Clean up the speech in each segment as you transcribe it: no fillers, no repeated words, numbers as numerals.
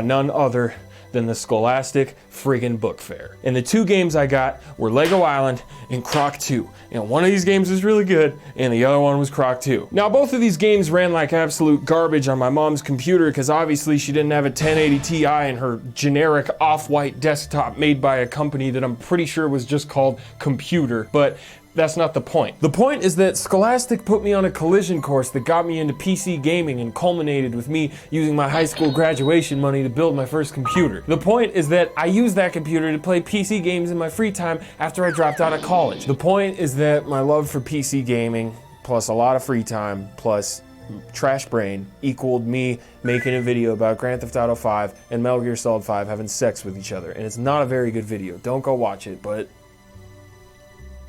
None other than the Scholastic friggin' Book Fair. And the two games I got were Lego Island and Croc 2. And one of these games was really good, and the other one was Croc 2. Now, both of these games ran like absolute garbage on my mom's computer because obviously she didn't have a 1080 Ti in her generic off-white desktop made by a company that I'm pretty sure was just called Computer. But that's not the point. The point is that Scholastic put me on a collision course that got me into PC gaming and culminated with me using my high school graduation money to build my first computer. The point is that I used that computer to play PC games in my free time after I dropped out of college. The point is that my love for PC gaming, plus a lot of free time, plus trash brain, equaled me making a video about Grand Theft Auto 5 and Metal Gear Solid 5 having sex with each other. And it's not a very good video. Don't go watch it, but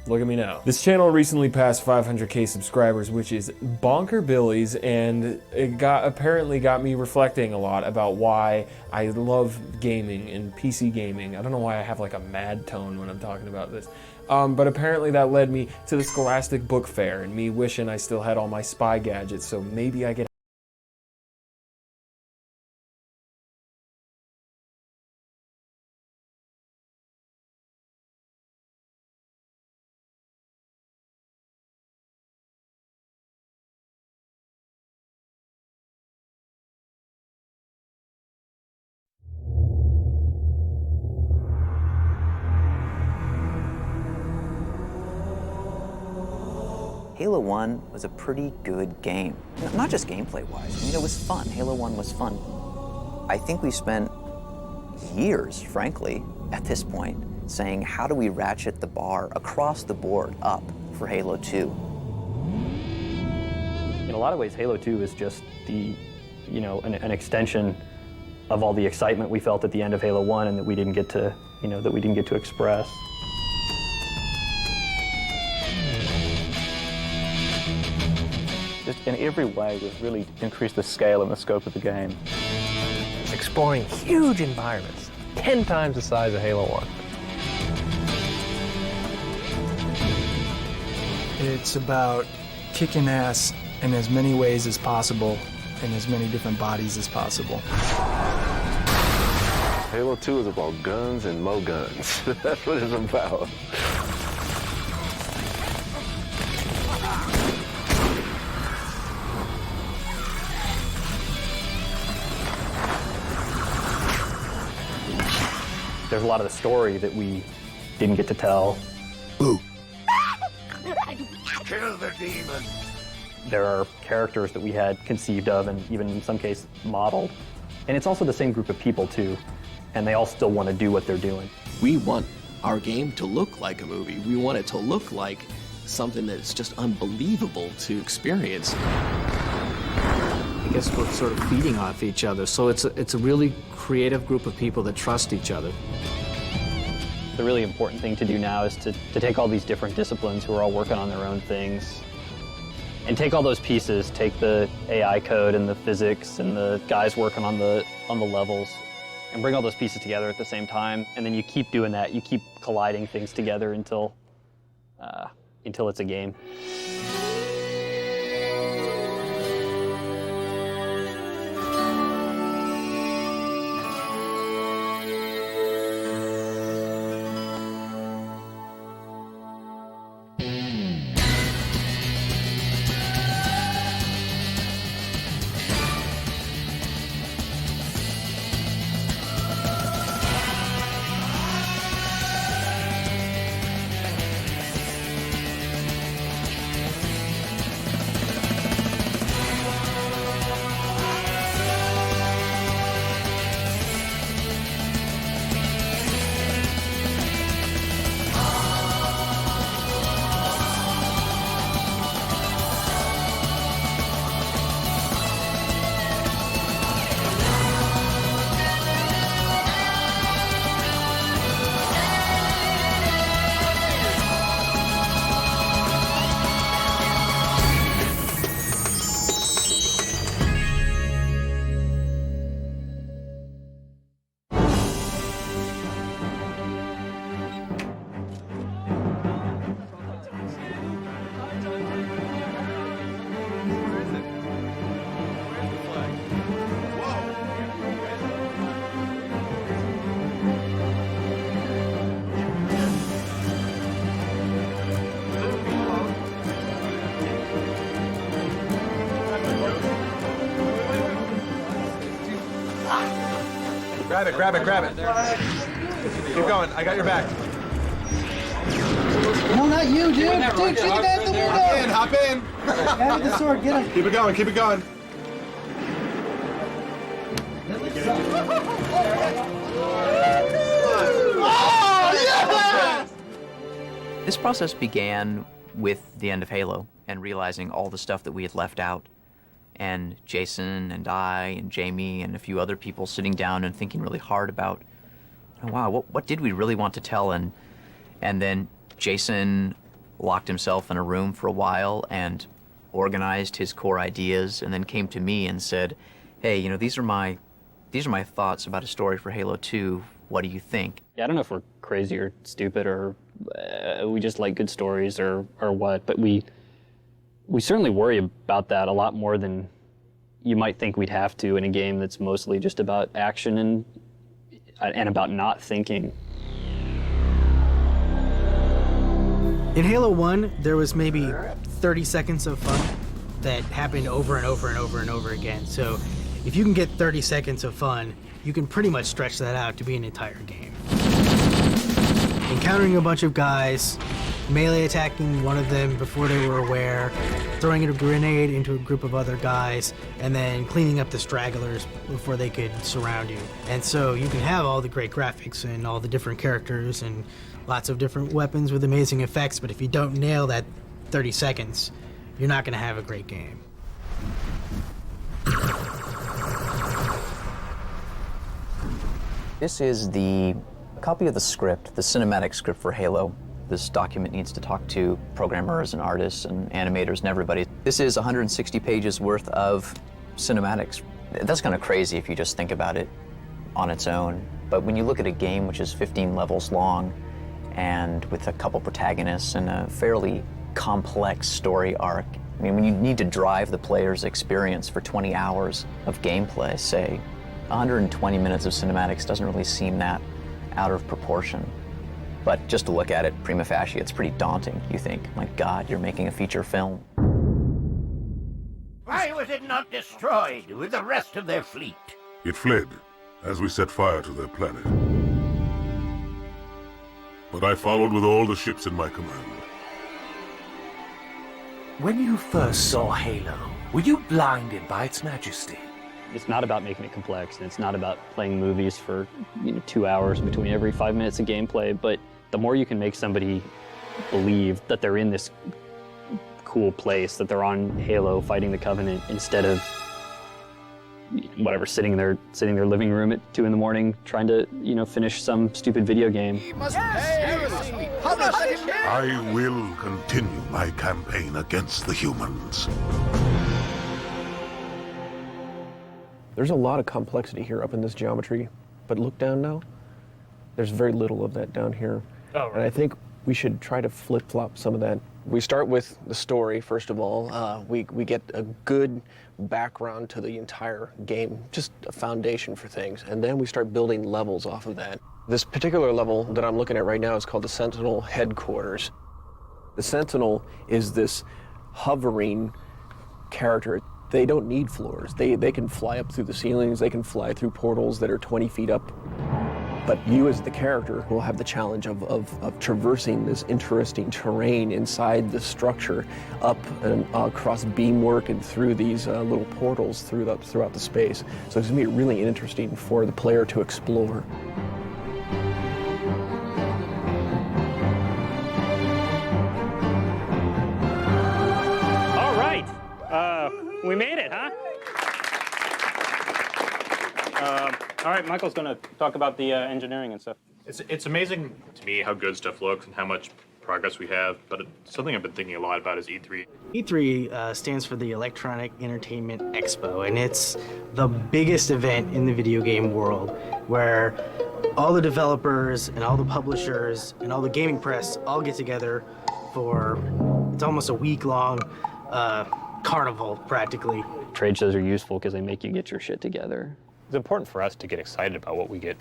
look at me now. This channel recently passed 500k subscribers, which is bonker billies, and it apparently got me reflecting a lot about why I love gaming and PC gaming. I don't know why I have like a mad tone when I'm talking about this. But apparently that led me to the Scholastic Book Fair and me wishing I still had all my spy gadgets, so maybe I could Halo 1 was a pretty good game. Not just gameplay-wise, I mean, it was fun. Halo 1 was fun. I think we spent years, frankly, at this point, saying, how do we ratchet the bar across the board up for Halo 2? In a lot of ways, Halo 2 is just an extension of all the excitement we felt at the end of Halo 1 and that we didn't get to, express. Just in every way, we've really increased the scale and the scope of the game. It's exploring huge environments, 10 times the size of Halo 1. It's about kicking ass in as many ways as possible, in as many different bodies as possible. Halo 2 is about guns and more guns. That's what it's about. There's a lot of the story that we didn't get to tell. Boo! Kill the demon! There are characters that we had conceived of and even in some cases modeled. And it's also the same group of people too, and they all still want to do what they're doing. We want our game to look like a movie. We want it to look like something that's just unbelievable to experience. I guess we're sort of feeding off each other, so it's a really creative group of people that trust each other. The really important thing to do now is to take all these different disciplines who are all working on their own things and take all those pieces, take the AI code and the physics and the guys working on the levels and bring all those pieces together at the same time, and then you keep doing that. You keep colliding things together until it's a game. Grab it, grab it, grab it. Keep going, I got your back. No, not you, dude. Dude, chicken at the window. Hop in. Grab the sword, get him. Keep it going, keep it going. This process began with the end of Halo and realizing all the stuff that we had left out. And Jason and I and Jamie and a few other people sitting down and thinking really hard about, oh, wow, what did we really want to tell? And then Jason locked himself in a room for a while and organized his core ideas, and then came to me and said, hey, you know, these are my thoughts about a story for Halo 2. What do you think? Yeah, I don't know if we're crazy or stupid or we just like good stories or what, but we certainly worry about that a lot more than you might think we'd have to in a game that's mostly just about action and about not thinking. In Halo 1, there was maybe 30 seconds of fun that happened over and over and over and over again. So if you can get 30 seconds of fun, you can pretty much stretch that out to be an entire game. Encountering a bunch of guys, melee attacking one of them before they were aware, throwing a grenade into a group of other guys, and then cleaning up the stragglers before they could surround you. And so you can have all the great graphics and all the different characters and lots of different weapons with amazing effects, but if you don't nail that 30 seconds, you're not going to have a great game. This is the copy of the script, the cinematic script for Halo. This document needs to talk to programmers and artists and animators and everybody. This is 160 pages worth of cinematics. That's kind of crazy if you just think about it on its own. But when you look at a game which is 15 levels long and with a couple protagonists and a fairly complex story arc, I mean, when you need to drive the player's experience for 20 hours of gameplay, say, 120 minutes of cinematics doesn't really seem that out of proportion. But just to look at it prima facie, it's pretty daunting. You think, my God, you're making a feature film. Why was it not destroyed with the rest of their fleet? It fled as we set fire to their planet. But I followed with all the ships in my command. When you first saw Halo, were you blinded by its majesty? It's not about making it complex, and it's not about playing movies for 2 hours between every 5 minutes of gameplay, but the more you can make somebody believe that they're in this cool place, that they're on Halo fighting the Covenant instead of whatever, sitting in their living room at 2 in the morning trying to, finish some stupid video game. I will continue my campaign against the humans. There's a lot of complexity here up in this geometry, but look down now. There's very little of that down here. Oh, right. And I think we should try to flip-flop some of that. We start with the story, first of all. We get a good background to the entire game, just a foundation for things, and then we start building levels off of that. This particular level that I'm looking at right now is called the Sentinel Headquarters. The Sentinel is this hovering character. They don't need floors. They can fly up through the ceilings, they can fly through portals that are 20 feet up. But you as the character will have the challenge of traversing this interesting terrain inside the structure, up and across beamwork and through these little portals throughout the space. So it's gonna be really interesting for the player to explore. All right, we made it, huh? All right, Michael's going to talk about the engineering and stuff. It's amazing to me how good stuff looks and how much progress we have, but something I've been thinking a lot about is E3. E3 stands for the Electronic Entertainment Expo, and it's the biggest event in the video game world where all the developers and all the publishers and all the gaming press all get together for, it's almost a week-long carnival, practically. Trade shows are useful because they make you get your shit together. It's important for us to get excited about what we get